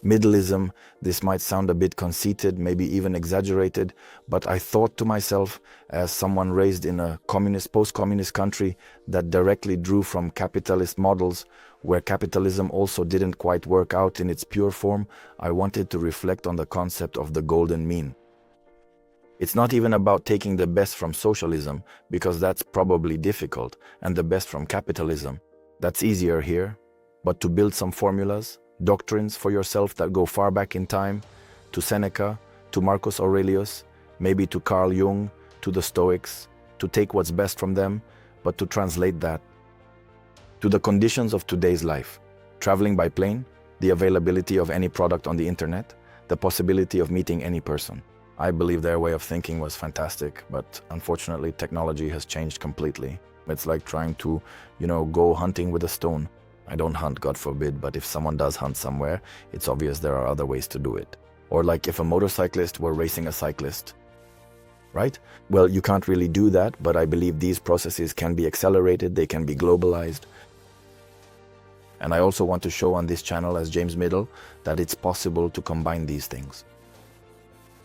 Middleism, this might sound a bit conceited, maybe even exaggerated, but I thought to myself, as someone raised in a post-communist country that directly drew from capitalist models, where capitalism also didn't quite work out in its pure form, I wanted to reflect on the concept of the golden mean. It's not even about taking the best from socialism, because that's probably difficult, and the best from capitalism. That's easier here, but to build some formulas, doctrines for yourself that go far back in time, to Seneca, to Marcus Aurelius, maybe to Carl Jung, to the Stoics, to take what's best from them, but to translate that to the conditions of today's life. Traveling by plane, the availability of any product on the internet, the possibility of meeting any person. I believe their way of thinking was fantastic, but unfortunately technology has changed completely. It's like trying to, go hunting with a stone. I don't hunt, God forbid, but if someone does hunt somewhere, it's obvious there are other ways to do it. Or like if a motorcyclist were racing a cyclist, right? Well, you can't really do that, but I believe these processes can be accelerated, they can be globalized. And I also want to show on this channel as James Middle that it's possible to combine these things.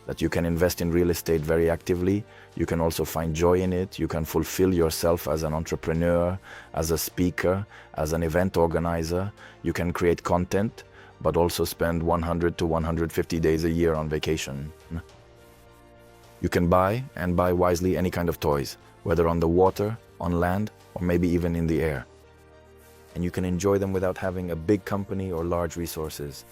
That you can invest in real estate very actively, you can also find joy in it, you can fulfill yourself as an entrepreneur, as a speaker, as an event organizer, you can create content, but also spend 100 to 150 days a year on vacation. You can buy, and buy wisely, any kind of toys, whether on the water, on land, or maybe even in the air. And you can enjoy them without having a big company or large resources.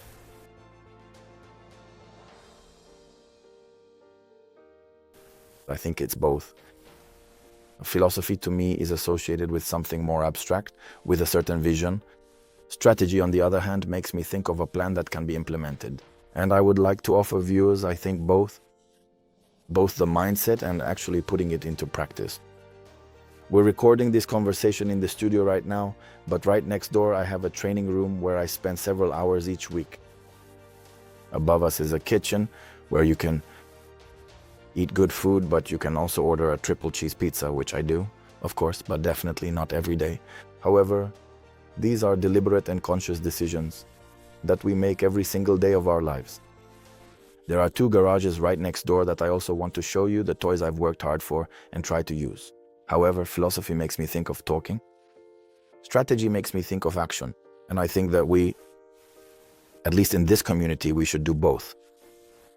I think it's both. Philosophy to me is associated with something more abstract, with a certain vision. Strategy, on the other hand, makes me think of a plan that can be implemented. And I would like to offer viewers, I think, both the mindset and actually putting it into practice. We're recording this conversation in the studio right now, but right next door I have a training room where I spend several hours each week. Above us is a kitchen where you can eat good food, but you can also order a triple cheese pizza, which I do, of course, but definitely not every day. However, these are deliberate and conscious decisions that we make every single day of our lives. There are 2 garages right next door that I also want to show you the toys I've worked hard for and try to use. However, philosophy makes me think of talking. Strategy makes me think of action. And I think that we, at least in this community, we should do both.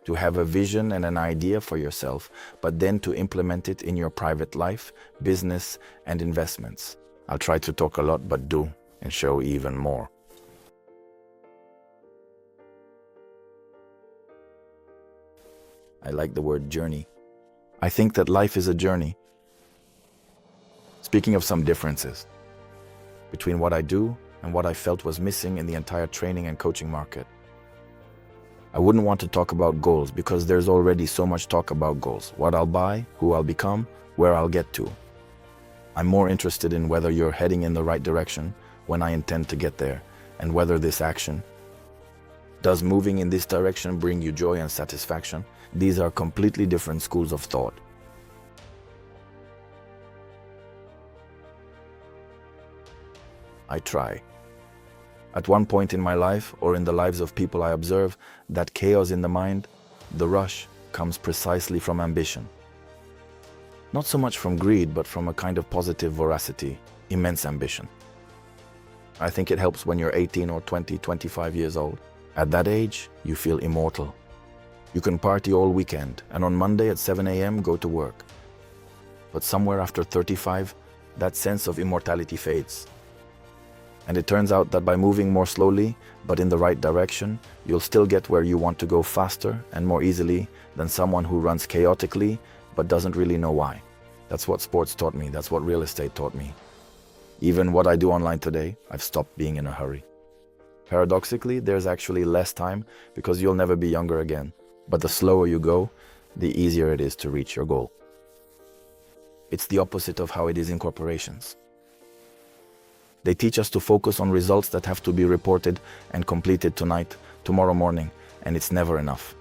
To have a vision and an idea for yourself, but then to implement it in your private life, business, and investments. I'll try to talk a lot, but do and show even more. I like the word journey. I think that life is a journey. Speaking of some differences between what I do and what I felt was missing in the entire training and coaching market. I wouldn't want to talk about goals because there's already so much talk about goals. What I'll buy, who I'll become, where I'll get to. I'm more interested in whether you're heading in the right direction, when I intend to get there, and whether this action does moving in this direction bring you joy and satisfaction. These are completely different schools of thought. I try. At one point in my life, or in the lives of people I observe, that chaos in the mind, the rush, comes precisely from ambition. Not so much from greed, but from a kind of positive voracity, immense ambition. I think it helps when you're 18 or 20, 25 years old. At that age, you feel immortal. You can party all weekend, and on Monday at 7 a.m. go to work. But somewhere after 35, that sense of immortality fades. And it turns out that by moving more slowly, but in the right direction, you'll still get where you want to go faster and more easily than someone who runs chaotically, but doesn't really know why. That's what sports taught me, that's what real estate taught me. Even what I do online today, I've stopped being in a hurry. Paradoxically, there's actually less time because you'll never be younger again. But the slower you go, the easier it is to reach your goal. It's the opposite of how it is in corporations. They teach us to focus on results that have to be reported and completed tonight, tomorrow morning, and it's never enough.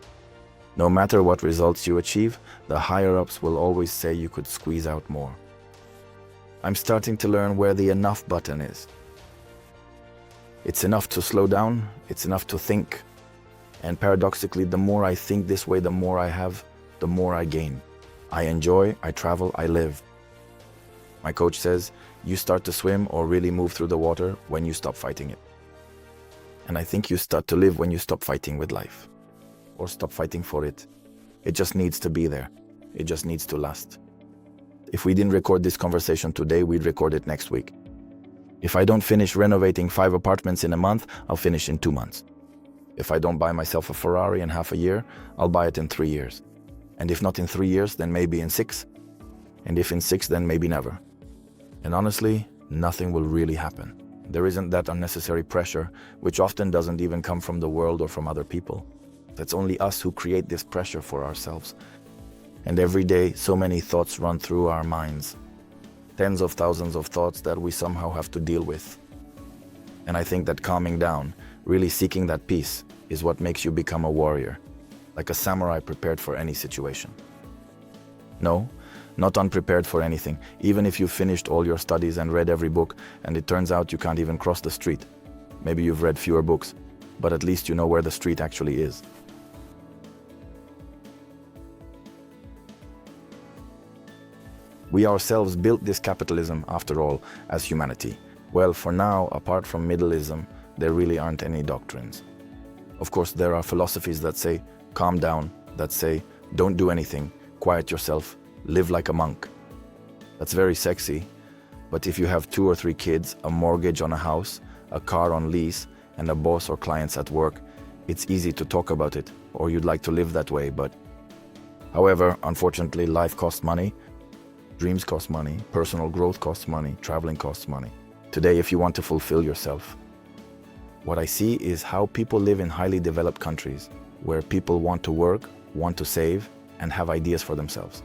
No matter what results you achieve, the higher-ups will always say you could squeeze out more. I'm starting to learn where the enough button is. It's enough to slow down, it's enough to think, And paradoxically, the more I think this way, the more I have, the more I gain. I enjoy, I travel, I live. My coach says, you start to swim or really move through the water when you stop fighting it. And I think you start to live when you stop fighting with life, or stop fighting for it. It just needs to be there. It just needs to last. If we didn't record this conversation today, we'd record it next week. If I don't finish renovating 5 apartments in a month, I'll finish in 2 months. If I don't buy myself a Ferrari in half a year, I'll buy it in 3 years. And if not in 3 years, then maybe in 6. And if in 6, then maybe never. And honestly, nothing will really happen. There isn't that unnecessary pressure, which often doesn't even come from the world or from other people. That's only us who create this pressure for ourselves. And every day, so many thoughts run through our minds. Tens of thousands of thoughts that we somehow have to deal with. And I think that calming down, really seeking that peace, is what makes you become a warrior, like a samurai prepared for any situation. No, not unprepared for anything, even if you've finished all your studies and read every book, and it turns out you can't even cross the street. Maybe you've read fewer books, but at least you know where the street actually is. We ourselves built this capitalism, after all, as humanity. Well, for now, apart from middleism, there really aren't any doctrines. Of course, there are philosophies that say, calm down, that say, don't do anything, quiet yourself, live like a monk. That's very sexy, but if you have 2 or 3 kids, a mortgage on a house, a car on lease, and a boss or clients at work, it's easy to talk about it, or you'd like to live that way, but... However, unfortunately, life costs money, dreams cost money, personal growth costs money, traveling costs money. Today, if you want to fulfill yourself, what I see is how people live in highly developed countries, where people want to work, want to save, and have ideas for themselves.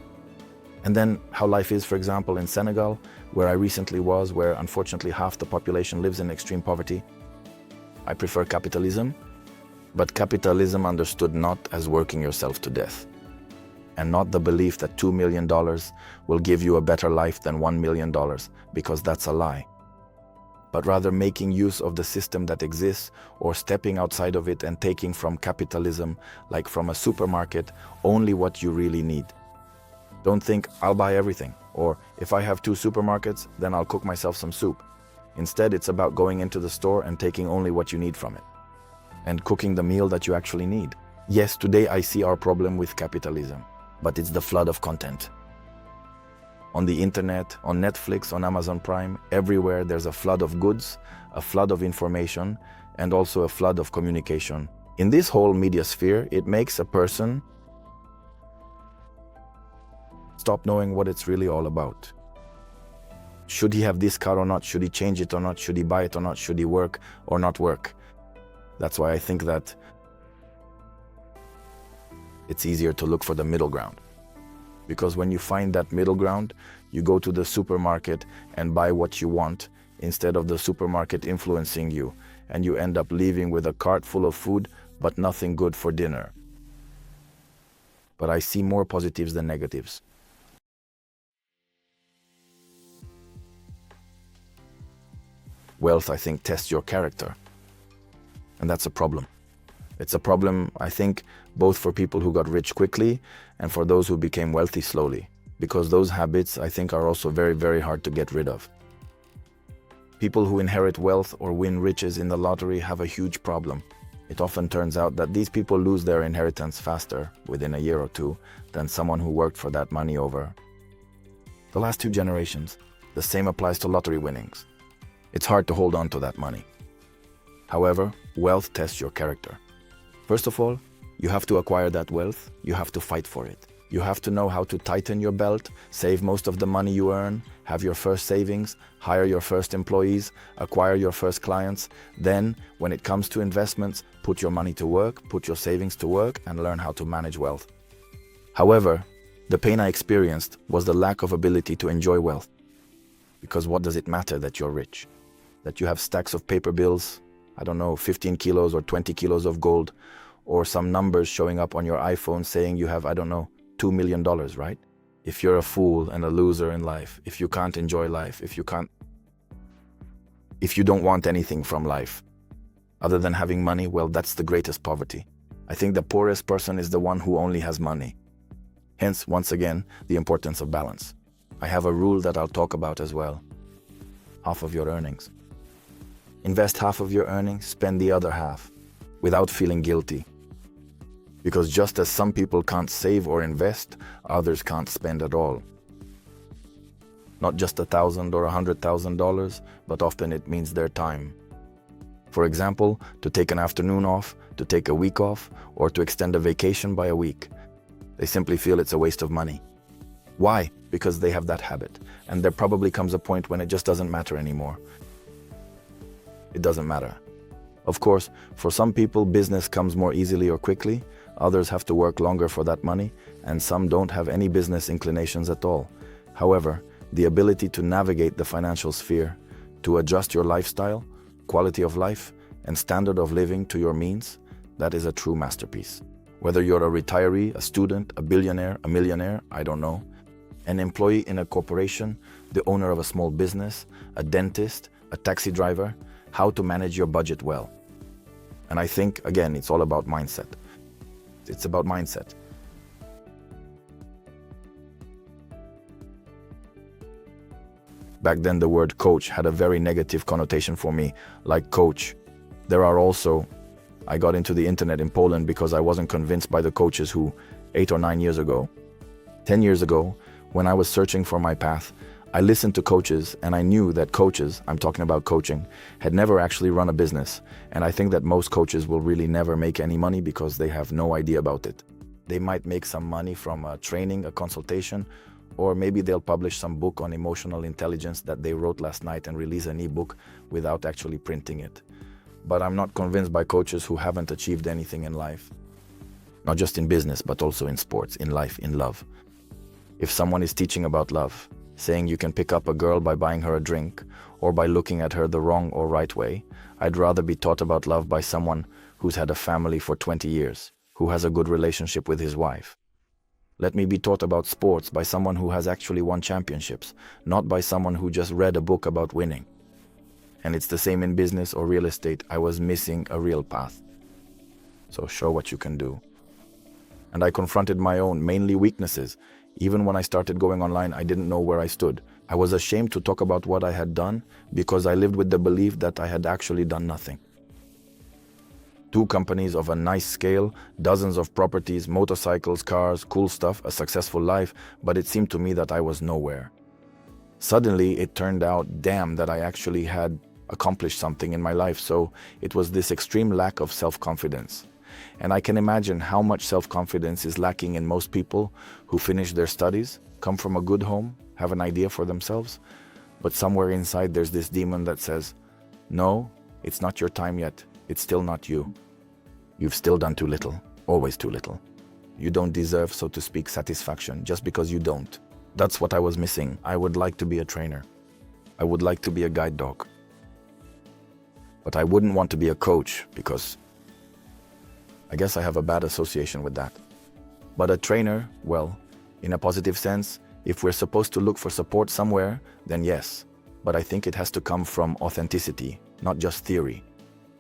And then how life is, for example, in Senegal, where I recently was, where unfortunately half the population lives in extreme poverty. I prefer capitalism, but capitalism understood not as working yourself to death, and not the belief that $2 million will give you a better life than $1 million, because that's a lie. But rather making use of the system that exists, or stepping outside of it and taking from capitalism, like from a supermarket, only what you really need. Don't think, I'll buy everything, or if I have 2 supermarkets, then I'll cook myself some soup. Instead, it's about going into the store and taking only what you need from it, and cooking the meal that you actually need. Yes, today I see our problem with capitalism, but it's the flood of content. On the internet, on Netflix, on Amazon Prime, everywhere there's a flood of goods, a flood of information, and also a flood of communication. In this whole media sphere, it makes a person stop knowing what it's really all about. Should he have this car or not? Should he change it or not? Should he buy it or not? Should he work or not work? That's why I think that it's easier to look for the middle ground. Because when you find that middle ground, you go to the supermarket and buy what you want instead of the supermarket influencing you, and you end up leaving with a cart full of food but nothing good for dinner. But I see more positives than negatives. Wealth, I think, tests your character. And that's a problem. It's a problem, I think, both for people who got rich quickly and for those who became wealthy slowly. Because those habits, I think, are also very, very hard to get rid of. People who inherit wealth or win riches in the lottery have a huge problem. It often turns out that these people lose their inheritance faster, within a year or 2, than someone who worked for that money over the last 2 generations. The same applies to lottery winnings. It's hard to hold on to that money. However, wealth tests your character. First of all, you have to acquire that wealth, you have to fight for it. You have to know how to tighten your belt, save most of the money you earn, have your first savings, hire your first employees, acquire your first clients. Then, when it comes to investments, put your money to work, put your savings to work, and learn how to manage wealth. However, the pain I experienced was the lack of ability to enjoy wealth. Because what does it matter that you're rich? That you have stacks of paper bills, 15 kilos or 20 kilos of gold, or some numbers showing up on your iPhone saying you have, $2 million, right? If you're a fool and a loser in life, if you can't enjoy life, if you don't want anything from life, other than having money, well, that's the greatest poverty. I think the poorest person is the one who only has money. Hence, once again, the importance of balance. I have a rule that I'll talk about as well. Half of your earnings. Invest half of your earnings, spend the other half, without feeling guilty. Because just as some people can't save or invest, others can't spend at all. Not just $1,000 or $100,000, but often it means their time. For example, to take an afternoon off, to take a week off, or to extend a vacation by a week. They simply feel it's a waste of money. Why? Because they have that habit, and there probably comes a point when it just doesn't matter anymore. It doesn't matter. Of course, for some people, business comes more easily or quickly, others have to work longer for that money, and some don't have any business inclinations at all. However, the ability to navigate the financial sphere, to adjust your lifestyle, quality of life, and standard of living to your means, that is a true masterpiece. Whether you're a retiree, a student, a billionaire, a millionaire, I don't know, an employee in a corporation, the owner of a small business, a dentist, a taxi driver, how to manage your budget well. And I think, again, it's all about mindset. It's about mindset. Back then, the word coach had a very negative connotation for me, like coach. There are also, I got into the internet in Poland because I wasn't convinced by the coaches who, 8 or 9 years ago, 10 years ago, when I was searching for my path, I listened to coaches and I knew that coaches, I'm talking about coaching, had never actually run a business. And I think that most coaches will really never make any money because they have no idea about it. They might make some money from a training, a consultation, or maybe they'll publish some book on emotional intelligence that they wrote last night and release an ebook without actually printing it. But I'm not convinced by coaches who haven't achieved anything in life. Not just in business, but also in sports, in life, in love. If someone is teaching about love, saying you can pick up a girl by buying her a drink, or by looking at her the wrong or right way, I'd rather be taught about love by someone who's had a family for 20 years, who has a good relationship with his wife. Let me be taught about sports by someone who has actually won championships, not by someone who just read a book about winning. And it's the same in business or real estate. I was missing a real path. So show what you can do. And I confronted my own, mainly weaknesses. Even when I started going online, I didn't know where I stood. I was ashamed to talk about what I had done because I lived with the belief that I had actually done nothing. 2 companies of a nice scale, dozens of properties, motorcycles, cars, cool stuff, a successful life, but it seemed to me that I was nowhere. Suddenly, it turned out, damn, that I actually had accomplished something in my life, so it was this extreme lack of self-confidence. And I can imagine how much self-confidence is lacking in most people who finish their studies, come from a good home, have an idea for themselves, but somewhere inside there's this demon that says, no, it's not your time yet, it's still not you. You've still done too little, always too little. You don't deserve, so to speak, satisfaction just because you don't. That's what I was missing. I would like to be a trainer. I would like to be a guide dog. But I wouldn't want to be a coach because I guess I have a bad association with that. But a trainer, well, in a positive sense, if we're supposed to look for support somewhere, then yes. But I think it has to come from authenticity, not just theory.